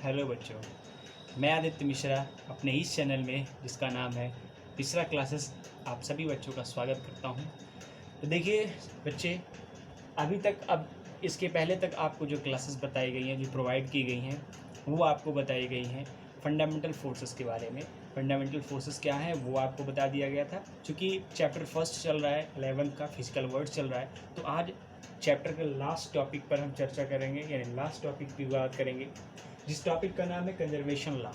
Hello बच्चों, मैं आदित्य मिश्रा अपने इस चैनल में जिसका नाम है तीसरा क्लासेस आप सभी बच्चों का स्वागत करता हूं। तो देखिए बच्चे, अभी तक अब इसके पहले तक आपको जो क्लासेस बताई गई हैं, जो प्रोवाइड की गई हैं, वो आपको बताई गई हैं फंडामेंटल फोर्सेस के बारे में। फंडामेंटल फोर्सेस क्या है वो आपको बता दिया गया था। चूँकि चैप्टर फर्स्ट चल रहा है, 11th का फिजिकल वर्ड चल रहा है, तो आज चैप्टर के लास्ट टॉपिक पर हम चर्चा करेंगे, यानी लास्ट टॉपिक की बात करेंगे, जिस टॉपिक का नाम है कंजर्वेशन लॉ।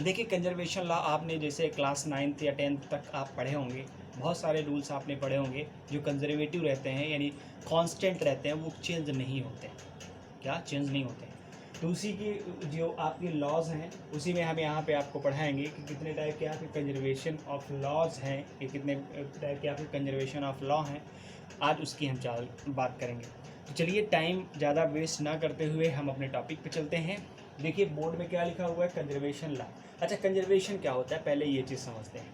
देखिए, कंजर्वेशन लॉ आपने जैसे क्लास 9th या 10th तक आप पढ़े होंगे, बहुत सारे रूल्स आपने पढ़े होंगे जो कंजर्वेटिव रहते हैं, यानी कांस्टेंट रहते हैं, वो चेंज नहीं होते। क्या चेंज नहीं होते? तो उसी की जो आपके लॉज हैं उसी में हम यहाँ पे आपको पढ़ाएंगे कि कितने टाइप के आपके कंजर्वेशन ऑफ लॉज हैं, कि कितने टाइप के आपके कंजर्वेशन ऑफ लॉ हैं। आज उसकी हम बात करेंगे। तो चलिए, टाइम ज़्यादा वेस्ट ना करते हुए हम अपने टॉपिक पे चलते हैं। देखिए बोर्ड में क्या लिखा हुआ है, कंजर्वेशन लॉ। अच्छा, कंजर्वेशन क्या होता है, पहले ये चीज़ समझते हैं।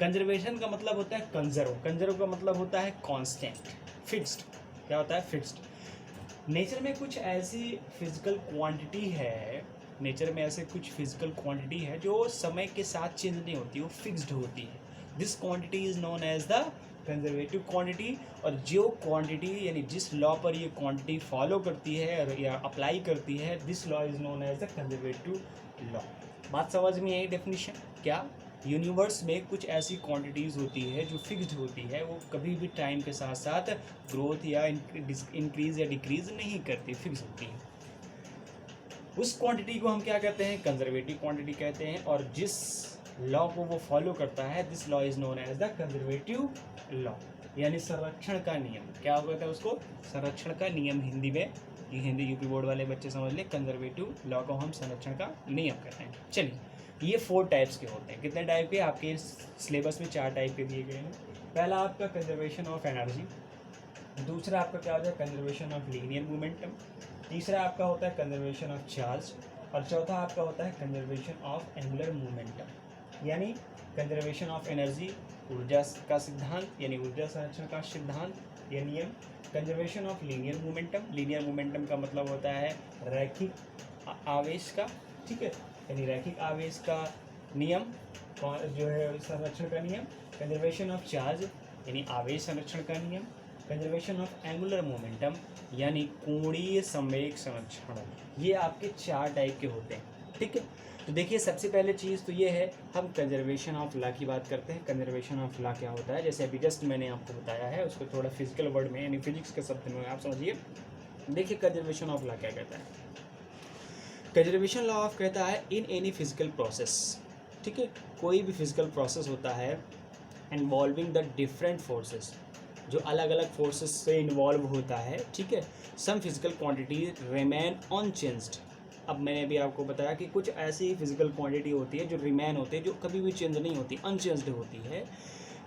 कंजर्वेशन का मतलब होता है कंजर्व। कंजर्व का मतलब होता है कांस्टेंट, फिक्स्ड। क्या होता है? फिक्स्ड। नेचर में कुछ ऐसी फिजिकल क्वांटिटी है, नेचर में ऐसे कुछ फिजिकल क्वांटिटी है जो समय के साथ चेंज नहीं होती, वो फिक्स्ड होती है। This quantity is known as the conservative quantity. और जो क्वांटिटी, यानी जिस लॉ पर ये क्वांटिटी फॉलो करती है या अप्लाई करती है, this law is known as the conservative law. बात समझ में आई? डेफिनेशन क्या? यूनिवर्स में कुछ ऐसी क्वांटिटीज़ होती है जो फिक्स्ड होती है, वो कभी भी टाइम के साथ साथ ग्रोथ या इंक्रीज या डिक्रीज नहीं करती, फिक्स होती है। उस क्वांटिटी को हम क्या कहते हैं? कंजर्वेटिव क्वांटिटी कहते हैं। और जिस लॉ को वो फॉलो करता है, this law is known as the conservative law, यानी संरक्षण का नियम। क्या कहता है उसको? संरक्षण का नियम। हिंदी में, ये हिंदी यूपी बोर्ड वाले बच्चे समझ ले, कंजर्वेटिव लॉ को हम संरक्षण का नियम कहते हैं। चलिए, ये 4 टाइप्स के होते हैं। कितने टाइप के? आपके सिलेबस में 4 टाइप के दिए गए हैं। पहला आपका कंजर्वेशन ऑफ एनर्जी, दूसरा आपका क्या होता है? कंजर्वेशन ऑफ लीनियर मोमेंटम, तीसरा आपका होता है कंजर्वेशन ऑफ चार्ज, और चौथा आपका होता है कंजर्वेशन ऑफ एंगुलर मोमेंटम। यानी कंजर्वेशन ऑफ एनर्जी, ऊर्जा का सिद्धांत, यानी ऊर्जा संरक्षण का सिद्धांत या नियम। Conservation of linear momentum, linear momentum का मतलब होता है रैखिक आवेश का, ठीक है, यानी रैखिक आवेश का नियम जो है संरक्षण का नियम। कंजर्वेशन ऑफ चार्ज, यानी आवेश संरक्षण का नियम। कंजर्वेशन ऑफ एंगुलर मोमेंटम, यानी कोणीय संवेग संरक्षण। ये आपके 4 टाइप के होते हैं, ठीक है। तो देखिए, सबसे पहले चीज़ तो ये है, हम कंजर्वेशन ऑफ लॉ की बात करते हैं। कंजर्वेशन ऑफ लॉ क्या होता है? जैसे अभी जस्ट मैंने आपको बताया है, उसको थोड़ा फिजिकल वर्ड में, यानी फिजिक्स के शब्द में आप समझिए। देखिए, कंजर्वेशन ऑफ लॉ क्या कहता है? कंजर्वेशन लॉ ऑफ कहता है इन एनी फिजिकल प्रोसेस, ठीक है, कोई भी फिजिकल प्रोसेस होता है इन्वॉल्विंग द डिफरेंट फोर्सेस, जो अलग अलग फोर्सेस से इन्वॉल्व होता है, ठीक है, some physical quantity remain unchanged. अब मैंने भी आपको बताया कि कुछ ऐसी फिजिकल क्वांटिटी होती है जो रिमेन होती है, जो कभी भी चेंज नहीं होती, अनचेंज्ड होती है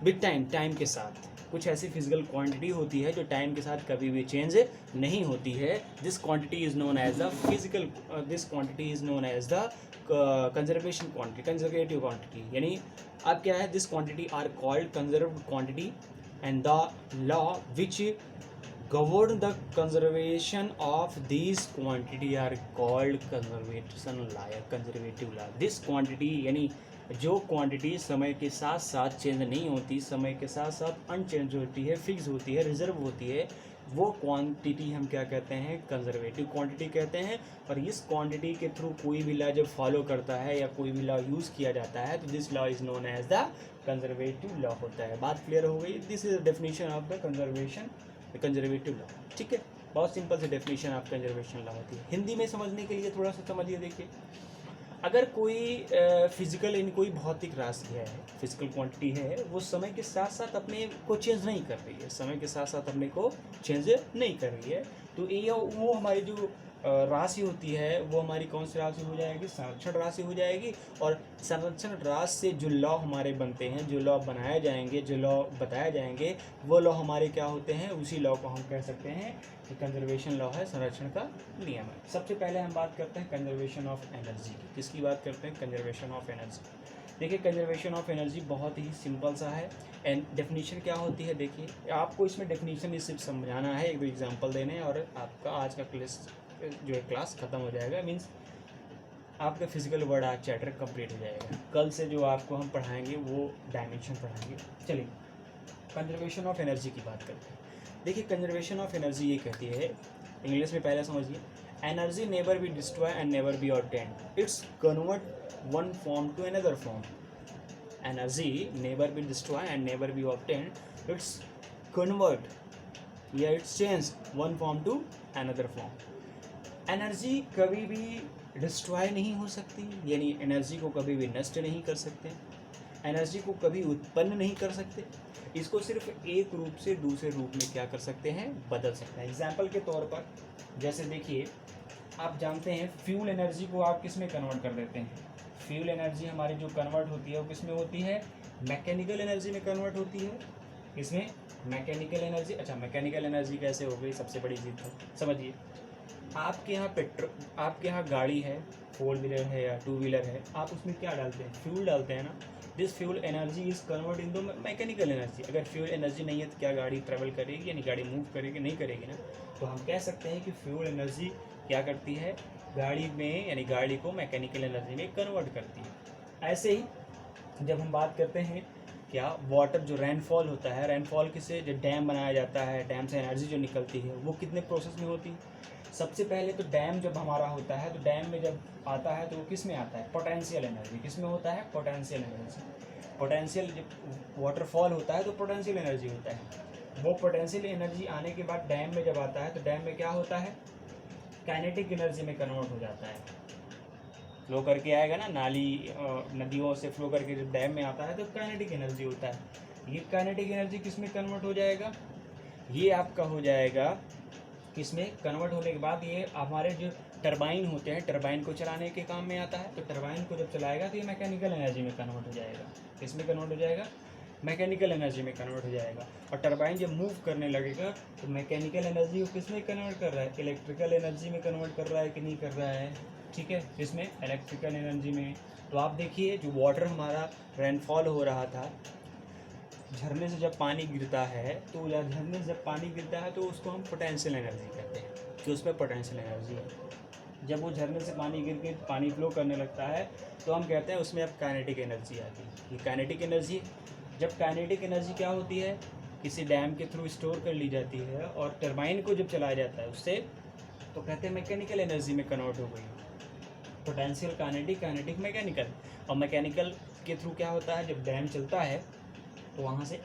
विद टाइम, टाइम के साथ। कुछ ऐसी फिजिकल क्वांटिटी होती है जो टाइम के साथ कभी भी चेंज नहीं होती है। This quantity is known as the physical, this quantity is known as the conservation quantity, conservative quantity. यानी अब क्या है? This quantity are called conserved quantity and the law which govern the conservation of these quantity are called conservation law या conservative law। this quantity यानी जो quantity समय के साथ साथ चेंज नहीं होती, समय के साथ साथ अनचेंज होती है, फिक्स होती है, रिजर्व होती है, वो क्वांटिटी हम क्या कहते हैं? कंजर्वेटिव क्वांटिटी कहते हैं। और इस क्वांटिटी के थ्रू कोई भी लॉ जब फॉलो करता है या कोई भी लॉ यूज़ किया जाता है, तो this law is known as the conservative law होता है। बात क्लियर हो गई? This is the definition of the conservative law, ठीक है। बहुत सिंपल से डेफिनेशन ऑफ कंजर्वेशन लॉ होती है। हिंदी में समझने के लिए थोड़ा सा समझिए। देखिए, अगर कोई फिजिकल, यानी कोई भौतिक राशि है, फिजिकल क्वांटिटी है, वो समय के साथ साथ अपने को चेंज नहीं कर रही है, समय के साथ साथ अपने को चेंज नहीं कर रही है, तो ये वो हमारी जो राशि होती है, वो हमारी कौन सी राशि हो जाएगी? संरक्षण राशि हो जाएगी। और संरक्षण राशि से जो लॉ हमारे बनते हैं, जो लॉ बनाए जाएंगे, जो लॉ बताए जाएंगे, वो लॉ हमारे क्या होते हैं? उसी लॉ को हम कह सकते हैं कि कंजर्वेशन लॉ है, संरक्षण का नियम है। सबसे पहले हम बात करते हैं कंजर्वेशन ऑफ एनर्जी की। किसकी बात करते हैं? Conservation of energy. देखिए, कंजर्वेशन ऑफ एनर्जी बहुत ही सिंपल सा है। एंड डेफिनेशन क्या होती है? देखिए, आपको इसमें डेफिनेशन सिर्फ समझाना है, एक दो एग्जाम्पल देने, और आपका आज का जो है क्लास ख़त्म हो जाएगा। मीन्स आपका physical word art chapter complete हो जाएगा। कल से जो आपको हम पढ़ाएंगे वो डायमेंशन पढ़ाएंगे। चलिए कंजर्वेशन ऑफ एनर्जी की बात करते हैं। देखिए कंजर्वेशन ऑफ एनर्जी ये कहती है, इंग्लिश में पहले समझिए, energy never be destroy and never be obtained, it's convert one form to another form. Energy never be destroy and never be obtained, it's convert या it's change one form to another form. Energy कभी भी destroy नहीं हो सकती, यानी energy को कभी भी नष्ट नहीं कर सकते, एनर्जी को कभी उत्पन्न नहीं कर सकते, इसको सिर्फ एक रूप से दूसरे रूप में क्या कर सकते हैं, बदल सकते हैं। एग्जाम्पल के तौर पर जैसे देखिए, आप जानते हैं फ्यूल एनर्जी को आप किस में कन्वर्ट कर देते हैं। फ्यूल एनर्जी हमारी जो कन्वर्ट होती है वो किस में होती है, मैकेनिकल एनर्जी में कन्वर्ट होती है। इसमें मैकेनिकल एनर्जी, अच्छा मैकेनिकल एनर्जी कैसे हो गई, सबसे बड़ी चीज़ तो समझिए, आपके यहाँ गाड़ी है, 4 व्हीलर है या 2 व्हीलर है, आप उसमें क्या डालते हैं, फ्यूल डालते हैं ना। This fuel energy is convert in दो मैकेनिकल एनर्जी। अगर फ्यूल एनर्जी नहीं है तो क्या गाड़ी ट्रैवल करेगी, यानी गाड़ी मूव करेगी, नहीं करेगी ना। तो हम कह सकते हैं कि फ्यूल एनर्जी क्या करती है, गाड़ी में यानी गाड़ी को मैकेनिकल एनर्जी में कन्वर्ट करती है। ऐसे ही जब हम बात करते हैं क्या, वाटर जो रेनफॉल होता है, रेनफॉल किससे, जो डैम बनाया जाता है, डैम से एनर्जी जो निकलती है वो कितने प्रोसेस में होती है। सबसे पहले तो डैम जब हमारा होता है तो डैम में जब आता है तो वो किस में आता है, पोटेंशियल एनर्जी। किस में होता है, पोटेंशियल एनर्जी। पोटेंशियल जब वाटरफॉल होता है तो पोटेंशियल एनर्जी होता है। वो पोटेंशियल एनर्जी आने के बाद डैम में जब आता है तो डैम में क्या होता है, काइनेटिक एनर्जी में कन्वर्ट हो जाता है। फ्लो करके आएगा ना, नाली नदियों से फ्लो करके जब डैम में आता है तो काइनेटिक एनर्जी होता है। ये काइनेटिक एनर्जी किस में कन्वर्ट हो जाएगा, ये आपका हो जाएगा इसमें कन्वर्ट होने के बाद ये हमारे जो टरबाइन होते हैं, टरबाइन को चलाने के काम में आता है। तो टरबाइन को जब चलाएगा तो ये मैकेनिकल एनर्जी में कन्वर्ट हो जाएगा। किसमें कन्वर्ट हो जाएगा, मैकेनिकल एनर्जी में कन्वर्ट हो जाएगा। और टरबाइन जब मूव करने लगेगा तो मैकेनिकल एनर्जी को किस में कन्वर्ट कर रहा है, इलेक्ट्रिकल एनर्जी में कन्वर्ट कर रहा है कि नहीं कर रहा है, ठीक है, इसमें इलेक्ट्रिकल एनर्जी में। तो आप देखिए जो वाटर हमारा रेनफॉल हो रहा था, झरने से जब पानी गिरता है तो झरने से जब पानी गिरता है तो उसको हम पोटेंशियल एनर्जी कहते हैं, कि उसमें पोटेंशियल एनर्जी है। जब वो झरने से पानी गिर के पानी फ्लो करने लगता है तो हम कहते हैं उसमें अब काइनेटिक एनर्जी आती है। ये काइनेटिक एनर्जी, जब काइनेटिक एनर्जी क्या होती है, किसी डैम के थ्रू स्टोर कर ली जाती है और टरबाइन को जब चलाया जाता है उससे, तो कहते हैं मैकेनिकल एनर्जी में कन्वर्ट हो गई। Potential kinetic, kinetic mechanical. और मैकेनिकल के थ्रू क्या होता है, जब डैम चलता है तो वहाँ से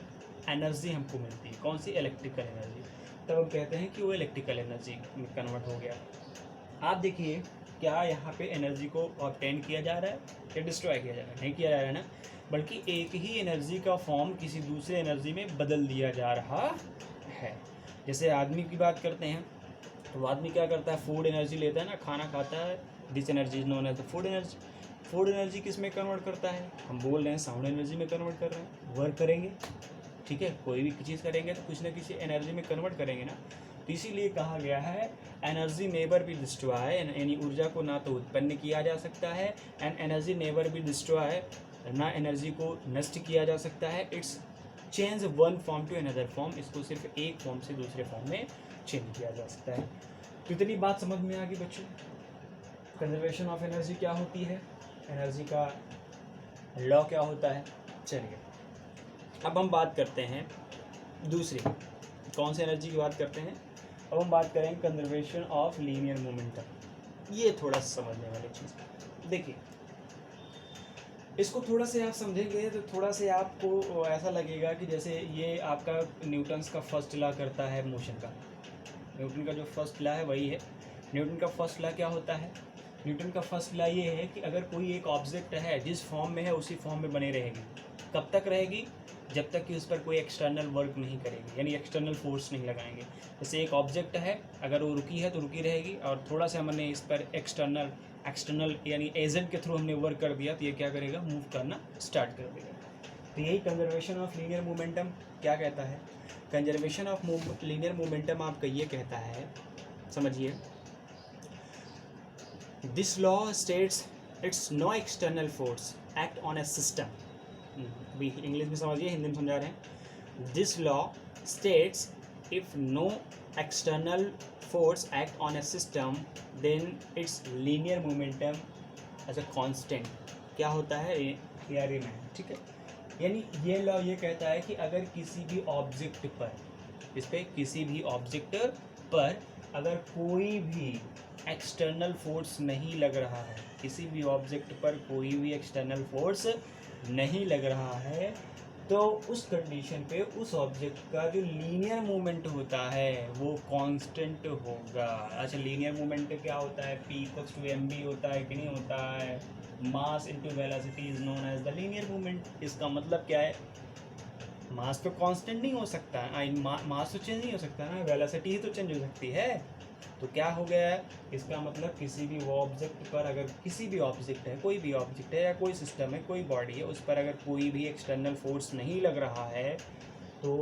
एनर्जी हमको मिलती है, कौन सी, इलेक्ट्रिकल एनर्जी। तब हम कहते हैं कि वो इलेक्ट्रिकल एनर्जी में कन्वर्ट हो गया। आप देखिए क्या यहाँ पे एनर्जी को ऑब्टेन किया जा रहा है या डिस्ट्रॉय किया जा रहा है, नहीं किया जा रहा है ना, बल्कि एक ही एनर्जी का फॉर्म किसी दूसरे एनर्जी में बदल दिया जा रहा है। जैसे आदमी की बात करते हैं तो आदमी क्या करता है, फूड एनर्जी लेता है ना, खाना खाता है, this energy is known as the food energy. Food energy किस में कन्वर्ट करता है, हम बोल रहे हैं साउंड एनर्जी में कन्वर्ट कर रहे हैं। वर्क करेंगे, ठीक है, कोई भी चीज़ करेंगे तो कुछ ना किसी एनर्जी में कन्वर्ट करेंगे ना। तो इसीलिए कहा गया है एनर्जी नेवर बी डिस्ट्रॉय, यानी ऊर्जा को ना तो उत्पन्न किया जा सकता है, and energy never be destroy, ना एनर्जी को नष्ट किया जा सकता है। It's change one form to another form, इसको सिर्फ एक फॉर्म से दूसरे फॉर्म में चेंज किया जा सकता है। तो इतनी बात समझ में आ गई बच्चों। कंजर्वेशन ऑफ एनर्जी क्या होती है, एनर्जी का लॉ क्या होता है। चलिए अब हम बात करते हैं दूसरी, कौन सी एनर्जी की बात करते हैं, अब हम बात करेंगे कंजर्वेशन ऑफ लीनियर मोमेंटम। ये थोड़ा समझने वाली चीज़। देखिए इसको थोड़ा से आप समझेंगे तो थोड़ा से आपको ऐसा लगेगा कि जैसे ये आपका न्यूटन्स का फर्स्ट लॉ करता है मोशन का। न्यूटन का जो फर्स्ट लॉ है वही है। न्यूटन का फर्स्ट लॉ क्या होता है, न्यूटन का फर्स्ट लॉ ये है कि अगर कोई एक ऑब्जेक्ट है जिस फॉर्म में है उसी फॉर्म में बने रहेगी। कब तक रहेगी, जब तक कि उस पर कोई एक्सटर्नल वर्क नहीं करेगी, यानी एक्सटर्नल फोर्स नहीं लगाएंगे। जैसे एक ऑब्जेक्ट है, अगर वो रुकी है तो रुकी रहेगी, और थोड़ा सा हमने इस पर एक्सटर्नल यानी एजेंट के थ्रू हमने वर्क कर दिया तो ये क्या करेगा, मूव करना स्टार्ट कर देगा। तो यही कंजर्वेशन ऑफ लीनियर मोमेंटम क्या कहता है। कंजर्वेशन ऑफ लीनियर मोमेंटम आपका ये कहता है, समझिए, this law states it's no external force act on a system. भी इंग्लिश में समझिए, हिंदी में समझा रहे हैं। This law states if no external force act on a system then its linear momentum as a constant क्या होता है, या रिमेन, ठीक है। यानी ये लॉ ये कहता है कि अगर किसी भी ऑब्जेक्ट पर, इस पे किसी भी ऑब्जेक्ट पर अगर कोई भी एक्सटर्नल फोर्स नहीं लग रहा है, किसी भी ऑब्जेक्ट पर कोई भी एक्सटर्नल फोर्स नहीं लग रहा है, तो उस कंडीशन पे उस ऑब्जेक्ट का जो लीनियर मूवमेंट होता है वो कांस्टेंट होगा। अच्छा, लीनियर मूवमेंट क्या होता है, P इक्वल्स टू mv होता है कि नहीं होता है, mass into velocity is known as the linear movement. इसका मतलब क्या है, मास तो कांस्टेंट नहीं हो सकता है, मास तो चेंज नहीं हो सकता ना, वेलोसिटी ही तो चेंज हो सकती है। तो क्या हो गया है, इसका मतलब किसी भी वो ऑब्जेक्ट पर, अगर किसी भी ऑब्जेक्ट है, कोई भी ऑब्जेक्ट है या कोई सिस्टम है, कोई बॉडी है, उस पर अगर कोई भी एक्सटर्नल फोर्स नहीं लग रहा है तो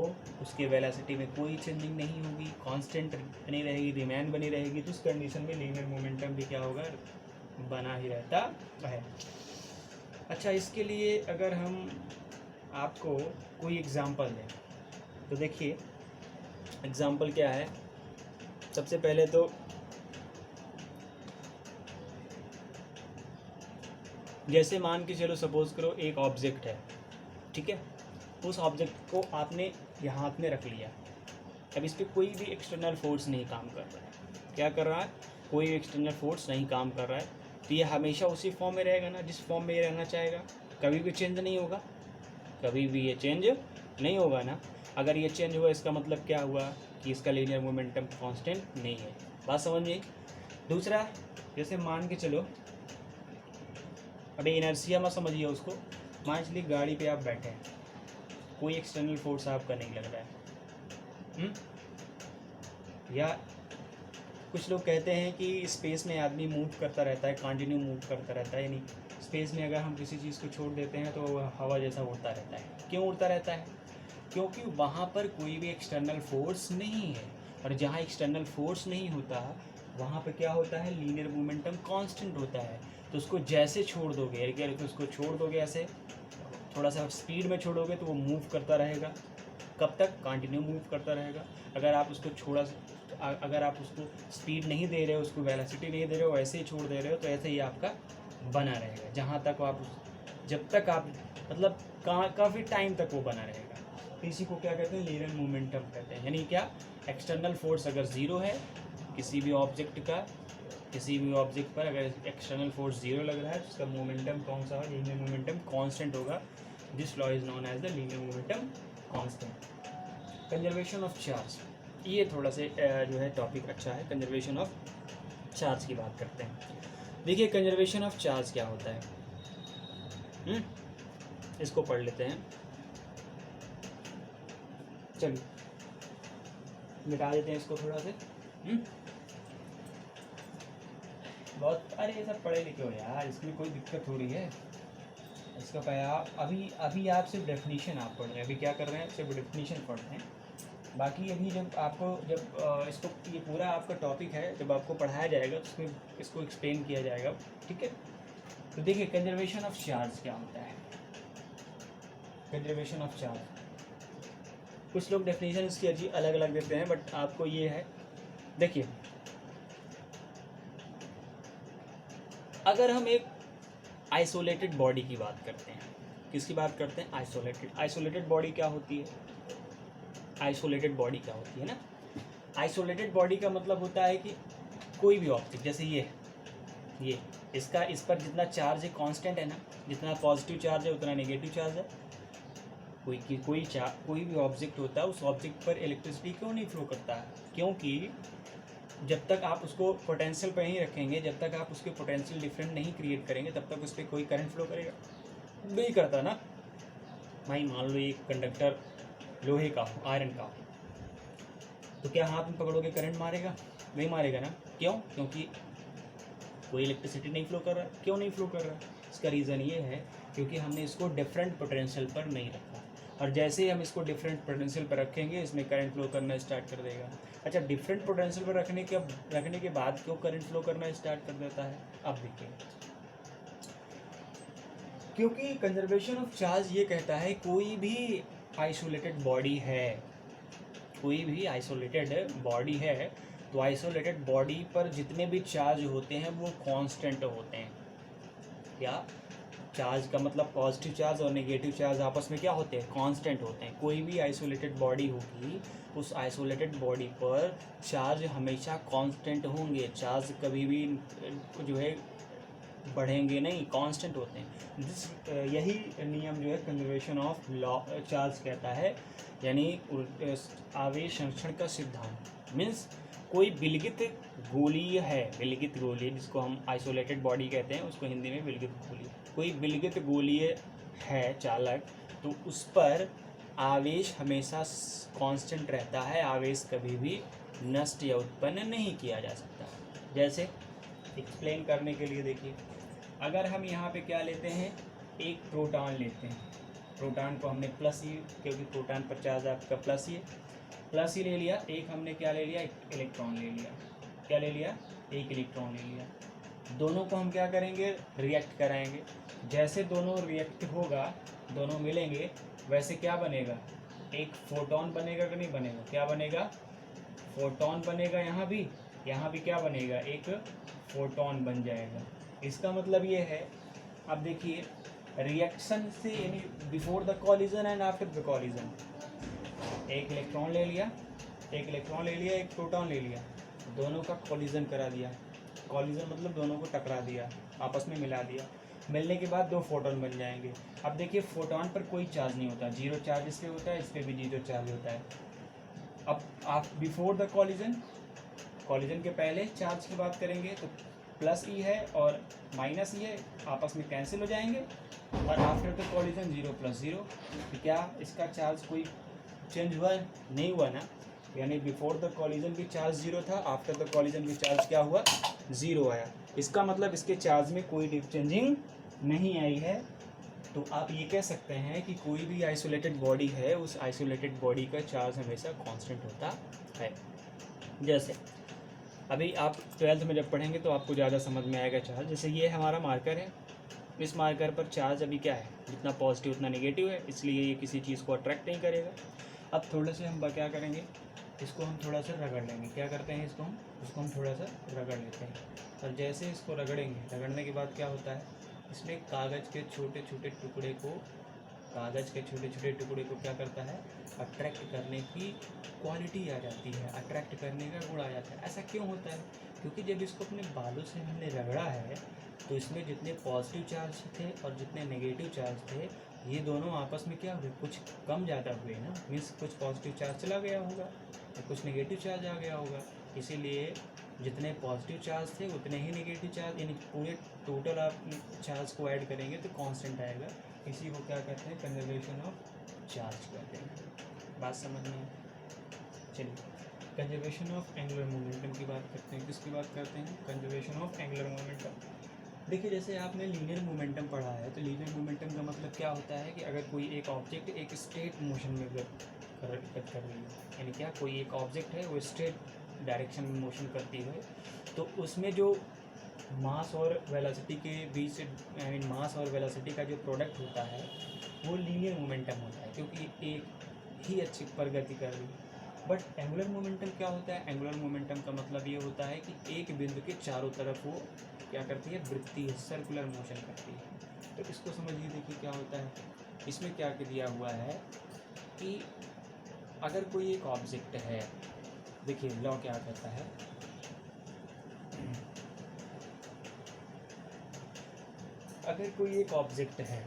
उसके वेलोसिटी में कोई चेंजिंग नहीं होगी, कांस्टेंट बनी रहेगी, रिमेन बनी रहेगी। तो उस कंडीशन में लीनियर मोमेंटम भी क्या होगा, बना ही रहता है। अच्छा, इसके लिए अगर हम आपको कोई एग्जांपल दें तो देखिए एग्जांपल क्या है। सबसे पहले तो जैसे मान के चलो, सपोज करो एक ऑब्जेक्ट है, ठीक है, उस ऑब्जेक्ट को आपने यहाँ हाथ में रख लिया। अब इस पर कोई भी एक्सटर्नल फोर्स नहीं काम कर रहा है। क्या कर रहा है, कोई एक्सटर्नल फोर्स नहीं काम कर रहा है, तो ये हमेशा उसी फॉर्म में रहेगा ना, जिस फॉर्म में ये रहना चाहेगा, कभी भी चेंज नहीं होगा, कभी भी ये चेंज नहीं होगा ना। अगर ये चेंज हुआ इसका मतलब क्या हुआ कि इसका लीनियर मोमेंटम कांस्टेंट नहीं है। बात समझिए। दूसरा, जैसे मान के चलो, अभी इनर्शिया मत समझिए उसको, मान चलिए गाड़ी पे आप बैठे हैं, कोई एक्सटर्नल फोर्स आपका नहीं लग रहा है, या कुछ लोग कहते हैं कि स्पेस में आदमी मूव करता रहता है, कंटिन्यू मूव करता रहता है, यानी स्पेस में अगर हम किसी चीज़ को छोड़ देते हैं तो हवा जैसा उड़ता रहता है। क्यों उड़ता रहता है, क्योंकि वहाँ पर कोई भी एक्सटर्नल फोर्स नहीं है, और जहाँ एक्सटर्नल फोर्स नहीं होता वहाँ पर क्या होता है, लीनियर मोमेंटम कांस्टेंट होता है। तो उसको जैसे छोड़ दोगे, तो उसको छोड़ दोगे ऐसे, थोड़ा सा स्पीड में छोड़ोगे तो वो मूव करता रहेगा। कब तक, कंटिन्यू मूव करता रहेगा। अगर आप उसको अगर आप उसको स्पीड नहीं दे रहे हो, उसको वेलोसिटी नहीं दे रहे हो, ऐसे ही छोड़ दे रहे हो, तो ऐसे ही आपका बना रहेगा, जहाँ तक आप जब तक आप मतलब काफ़ी टाइम तक वो बना रहेगा। इसी को क्या कहते हैं, लीनियर मोमेंटम कहते हैं। यानी क्या, एक्सटर्नल फोर्स अगर ज़ीरो है किसी भी ऑब्जेक्ट का, किसी भी ऑब्जेक्ट पर अगर एक्सटर्नल फोर्स ज़ीरो लग रहा है तो उसका मोमेंटम कौन सा है, लीनियर मोमेंटम कांस्टेंट होगा। This law is known as the linear momentum constant. Conservation of charge, ये थोड़ा से जो है टॉपिक अच्छा है। कंजर्वेशन ऑफ चार्ज की बात करते हैं। देखिए कंजर्वेशन ऑफ चार्ज क्या होता है, इसको पढ़ लेते हैं। चलिए मिटा देते हैं इसको थोड़ा से। बहुत, अरे ये सब पढ़े लिखे हो यार, इसमें कोई दिक्कत हो रही है। इसका अभी आप सिर्फ डेफिनीशन आप पढ़ रहे हैं, अभी क्या कर रहे हैं, सिर्फ डेफिनीशन पढ़ रहे हैं। बाकी अभी जब इसको, ये पूरा आपका टॉपिक है, जब आपको पढ़ाया जाएगा तो उसमें इसको एक्सप्लेन किया जाएगा, ठीक है। तो देखिए कंजर्वेशन ऑफ चार्ज क्या होता है। कंजर्वेशन ऑफ चार्ज, कुछ लोग डेफिनेशन इसकी अलग अलग देते हैं, बट आपको ये है, देखिए अगर हम एक आइसोलेटेड बॉडी की बात करते हैं, किसकी बात करते हैं, आइसोलेटेड बॉडी क्या होती है, आइसोलेटेड बॉडी क्या होती है ना। आइसोलेटेड बॉडी का मतलब होता है कि कोई भी ऑब्जेक्ट, जैसे ये इसका, इस पर जितना चार्ज है कांस्टेंट है ना, जितना पॉजिटिव चार्ज है उतना नेगेटिव चार्ज है। कोई भी ऑब्जेक्ट होता है, उस ऑब्जेक्ट पर इलेक्ट्रिसिटी क्यों नहीं फ्लो करता है, क्योंकि जब तक आप उसको पोटेंशियल पर नहीं रखेंगे, जब तक आप उसके पोटेंशियल डिफरेंट नहीं क्रिएट करेंगे, तब तक उस पर कोई करंट फ्लो करेगा नहीं करता ना भाई। मान लो एक कंडक्टर लोहे का हो, आयरन का हो, तो क्या हाथ में पकड़ोगे करंट मारेगा, नहीं मारेगा ना। क्यों, क्योंकि कोई इलेक्ट्रिसिटी नहीं फ्लो कर रहा है। क्यों नहीं फ्लो कर रहा है, इसका रीज़न ये है क्योंकि हमने इसको डिफरेंट पोटेंशियल पर नहीं रखा, और जैसे ही हम इसको डिफरेंट पोटेंशियल पर रखेंगे इसमें करंट फ्लो करना स्टार्ट कर देगा। अच्छा, डिफरेंट पोटेंशियल पर रखने के बाद क्यों करंट फ्लो करना स्टार्ट कर देता है, अब देखिए, क्योंकि कंजर्वेशन ऑफ चार्ज ये कहता है कोई भी आइसोलेटेड बॉडी है, कोई भी आइसोलेटेड बॉडी है, तो आइसोलेटेड बॉडी पर जितने भी चार्ज होते हैं वो कांस्टेंट होते हैं। या चार्ज का मतलब पॉजिटिव चार्ज और नेगेटिव चार्ज आपस में क्या होते हैं, कांस्टेंट होते हैं। कोई भी आइसोलेटेड बॉडी होगी, उस आइसोलेटेड बॉडी पर चार्ज हमेशा कांस्टेंट होंगे, चार्ज कभी भी जो है बढ़ेंगे नहीं, कांस्टेंट होते हैं। यही नियम जो है कंजर्वेशन ऑफ लॉ चार्ज कहता है, यानी आवेश संरक्षण का सिद्धांत। मीन्स कोई विलगित गोलीय है, विलगित गोलीय जिसको हम आइसोलेटेड बॉडी कहते हैं, उसको हिंदी में विलगित गोलीय, कोई विलगित गोलीय है चालक, तो उस पर आवेश हमेशा कांस्टेंट रहता है, आवेश कभी भी नष्ट या उत्पन्न नहीं किया जा सकता। जैसे एक्सप्लेन करने के लिए देखिए, अगर हम यहाँ पे क्या लेते हैं, एक प्रोटॉन लेते हैं, प्रोटॉन को हमने प्लस ही, क्योंकि प्रोटॉन पर चार्ज आपका प्लस ही ले लिया, एक हमने क्या ले लिया, एक इलेक्ट्रॉन ले लिया, क्या ले लिया, एक इलेक्ट्रॉन ले लिया। दोनों को हम क्या करेंगे, रिएक्ट कराएंगे। जैसे दोनों रिएक्ट होगा, दोनों मिलेंगे, वैसे क्या बनेगा, एक फोटोन बनेगा कि नहीं बनेगा, क्या बनेगा, फोटोन बनेगा। यहाँ भी क्या बनेगा, एक फोटोन बन जाएगा। इसका मतलब ये है, अब देखिए रिएक्शन से, यानी before the collision and after the collision, एक इलेक्ट्रॉन ले लिया, एक प्रोटॉन ले लिया, दोनों का कॉलिजन करा दिया। कॉलिजन मतलब दोनों को टकरा दिया, आपस में मिला दिया। मिलने के बाद दो फोटोन बन जाएंगे। अब देखिए फोटोन पर कोई चार्ज नहीं होता, जीरो चार्ज इस पर होता है, इस पर भी जीरो चार्ज होता है। अब आप बिफोर द कॉलिजन के पहले चार्ज की बात करेंगे तो प्लस ई है और माइनस ई है, आपस में कैंसिल हो जाएंगे। और आफ्टर द कॉलिजन 0 + 0, तो क्या इसका चार्ज कोई चेंज हुआ, नहीं हुआ ना, यानी बिफोर द कॉलिजन भी चार्ज 0 था, आफ्टर द कॉलिजन भी चार्ज क्या हुआ, 0 आया। इसका मतलब इसके चार्ज में कोई चेंजिंग नहीं आई है। तो आप ये कह सकते हैं कि कोई भी आइसोलेटेड बॉडी है, उस आइसोलेटेड बॉडी का चार्ज हमेशा कांस्टेंट होता है। जैसे अभी आप 12th में जब पढ़ेंगे तो आपको ज़्यादा समझ में आएगा चार्ज। जैसे ये हमारा मार्कर है, इस मार्कर पर चार्ज अभी क्या है, जितना पॉजिटिव उतना नेगेटिव है, इसलिए ये किसी चीज़ को अट्रैक्ट नहीं करेगा। अब थोड़ा से हम क्या करेंगे, इसको हम थोड़ा सा रगड़ लेंगे। क्या करते हैं, इसको हम थोड़ा सा रगड़ लेते हैं। और जैसे इसको रगड़ेंगे, रगड़ने के बाद क्या होता है, इसमें कागज़ के छोटे छोटे टुकड़े को क्या करता है, अट्रैक्ट करने की क्वालिटी आ जाती है, अट्रैक्ट करने का गुण आ जाता है। ऐसा क्यों होता है, क्योंकि जब इसको अपने बालों से हमने रगड़ा है तो इसमें जितने पॉजिटिव चार्ज थे और जितने नेगेटिव चार्ज थे, ये दोनों आपस में क्या हुए, कुछ कम ज़्यादा हुए ना। मीन्स कुछ पॉजिटिव चार्ज चला गया होगा और कुछ नेगेटिव चार्ज आ गया होगा। इसीलिए जितने पॉजिटिव चार्ज थे उतने ही नेगेटिव चार्ज, यानी पूरे टोटल आप चार्ज को ऐड करेंगे तो कांस्टेंट आएगा। इसी को क्या कहते हैं, कंजर्वेशन ऑफ चार्ज कहते हैं। बात समझ में? चलिए कंजर्वेशन ऑफ एंगुलर मोमेंटम की बात करते हैं। किसकी बात करते हैं, कंजर्वेशन ऑफ एंगुलर मोमेंटम। देखिए जैसे आपने लीनियर मोमेंटम पढ़ा है, तो लीनियर मोमेंटम का मतलब क्या होता है कि अगर कोई एक ऑब्जेक्ट एक स्ट्रेट मोशन में कर रही है, यानी क्या, कोई एक ऑब्जेक्ट है वो स्ट्रेट डायरेक्शन में मोशन करती है, तो उसमें जो मास और वेलोसिटी के बीच, आई मीन मास और वेलोसिटी का जो प्रोडक्ट होता है वो लीनियर मोमेंटम होता है, क्योंकि एक ही अच्छी प्रगति कर रही है। बट एंगुलर मोमेंटम क्या होता है, एंगुलर मोमेंटम का मतलब ये होता है कि एक बिंदु के चारों तरफ वो क्या करती है, वृत्तीय सर्कुलर मोशन करती है। तो इसको समझिए, देखिए क्या होता है, इसमें क्या दिया हुआ है कि अगर कोई एक ऑब्जेक्ट है, देखिए लॉ क्या कहता है, अगर कोई एक ऑब्जेक्ट है,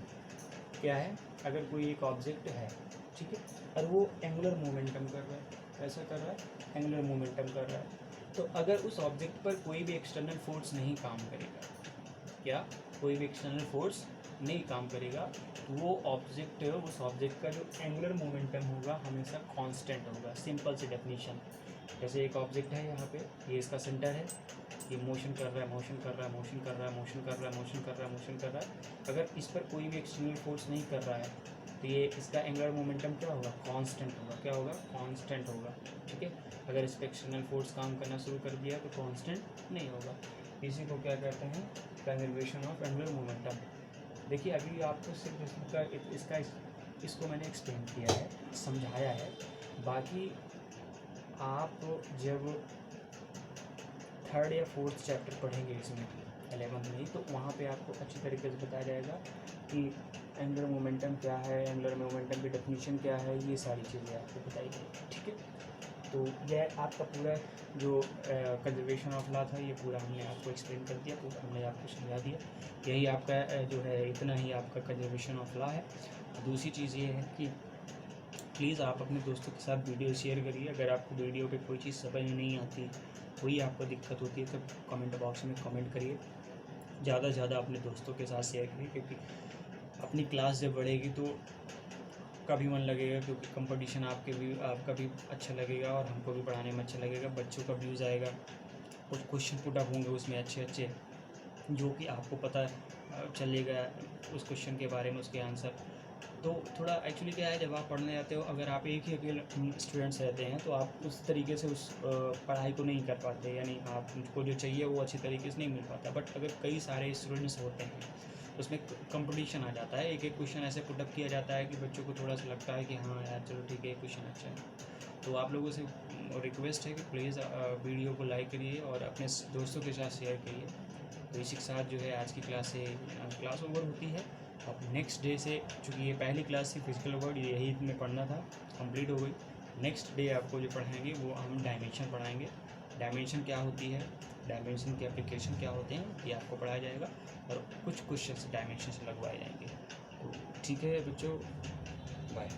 क्या है, अगर कोई एक ऑब्जेक्ट है, ठीक है, और वो एंगुलर मोमेंटम कर रहा है, कैसा कर रहा है, एंगुलर मोमेंटम कर रहा है, तो अगर उस ऑब्जेक्ट पर कोई भी एक्सटर्नल फोर्स नहीं काम करेगा, क्या, कोई भी एक्सटर्नल फोर्स नहीं काम करेगा, तो वो ऑब्जेक्ट, उस ऑब्जेक्ट का जो एंगुलर मोमेंटम होगा हमेशा कांस्टेंट होगा। सिंपल सी डेफिनेशन, जैसे एक ऑब्जेक्ट है यहाँ पे, ये इसका सेंटर है, ये मोशन कर रहा है, अगर इस पर कोई भी एक्सटर्नल फोर्स नहीं कर रहा है तो ये इसका एंगुलर मोमेंटम क्या होगा, कांस्टेंट होगा। क्या होगा, कांस्टेंट होगा, ठीक है। अगर इस पर एक्सटर्नल फोर्स काम करना शुरू कर दिया तो कांस्टेंट नहीं होगा। इसी को क्या कहते हैं, कंजर्वेशन ऑफ एंगुलर मोमेंटम। देखिए अभी आपको सिर्फ इसको मैंने एक्सप्लेन किया है, समझाया है। बाकी आप जब 3rd या 4th चैप्टर पढ़ेंगे इसमें, 11th में ही, तो वहाँ पे आपको अच्छी तरीके से बताया जाएगा कि एंगुलर मोमेंटम क्या है, एंगुलर मोमेंटम की डेफिनेशन क्या है, ये सारी चीज़ें आपको बताई जाएगी, ठीक है। तो यह आपका पूरा जो कंजर्वेशन ऑफ लॉ था, ये पूरा हमने आपको एक्सप्लेन कर दिया, पूरा हमने आपको समझा दिया। यही आपका जो है इतना ही आपका कंजर्वेशन ऑफ लॉ है। दूसरी चीज़ ये है कि प्लीज़ आप अपने दोस्तों के साथ वीडियो शेयर करिए। अगर आपको वीडियो पे कोई चीज़ समझ में नहीं आती, कोई आपको दिक्कत होती है, तो कमेंट बॉक्स में कमेंट करिए। ज़्यादा से ज़्यादा अपने दोस्तों के साथ शेयर करिए, क्योंकि अपनी क्लास जब बढ़ेगी तो का भी मन लगेगा, क्योंकि कंपटीशन आपका भी अच्छा लगेगा और हमको भी पढ़ाने में अच्छा लगेगा, बच्चों का व्यूज़ आएगा, कुछ क्वेश्चन पुट अप होंगे उसमें अच्छे अच्छे, जो कि आपको पता चलेगा उस क्वेश्चन के बारे में, उसके आंसर। तो थोड़ा एक्चुअली क्या है, जब आप पढ़ने जाते हो, अगर आप एक ही अकेले स्टूडेंट्स रहते हैं तो आप उस तरीके से उस पढ़ाई को नहीं कर पाते, यानी आपको जो चाहिए वो अच्छी तरीके से नहीं मिल पाता। बट अगर कई सारे स्टूडेंट्स होते हैं तो उसमें कंपटीशन आ जाता है, एक एक क्वेश्चन ऐसे पुटअप किया जाता है कि बच्चों को थोड़ा सा लगता है कि हाँ यार चलो ठीक है, क्वेश्चन अच्छा है। तो आप लोगों से रिक्वेस्ट है कि प्लीज़ वीडियो को लाइक करिए और अपने दोस्तों के साथ शेयर करिए। तो इसी के साथ जो है आज की क्लास ओवर होती है। अब नेक्स्ट डे से, चूँकि ये पहली क्लास थी फिजिकल वर्ड, यही में पढ़ना था, कंप्लीट हो गई। नेक्स्ट डे आपको जो पढ़ाएंगे वो हम डायमेंशन पढ़ाएंगे। डायमेंशन क्या होती है, डायमेंशन के एप्लीकेशन क्या होते हैं, ये आपको पढ़ाया जाएगा और कुछ क्वेश्चन डायमेंशन से लगवाए जाएंगे। तो ठीक है बच्चों, बाय।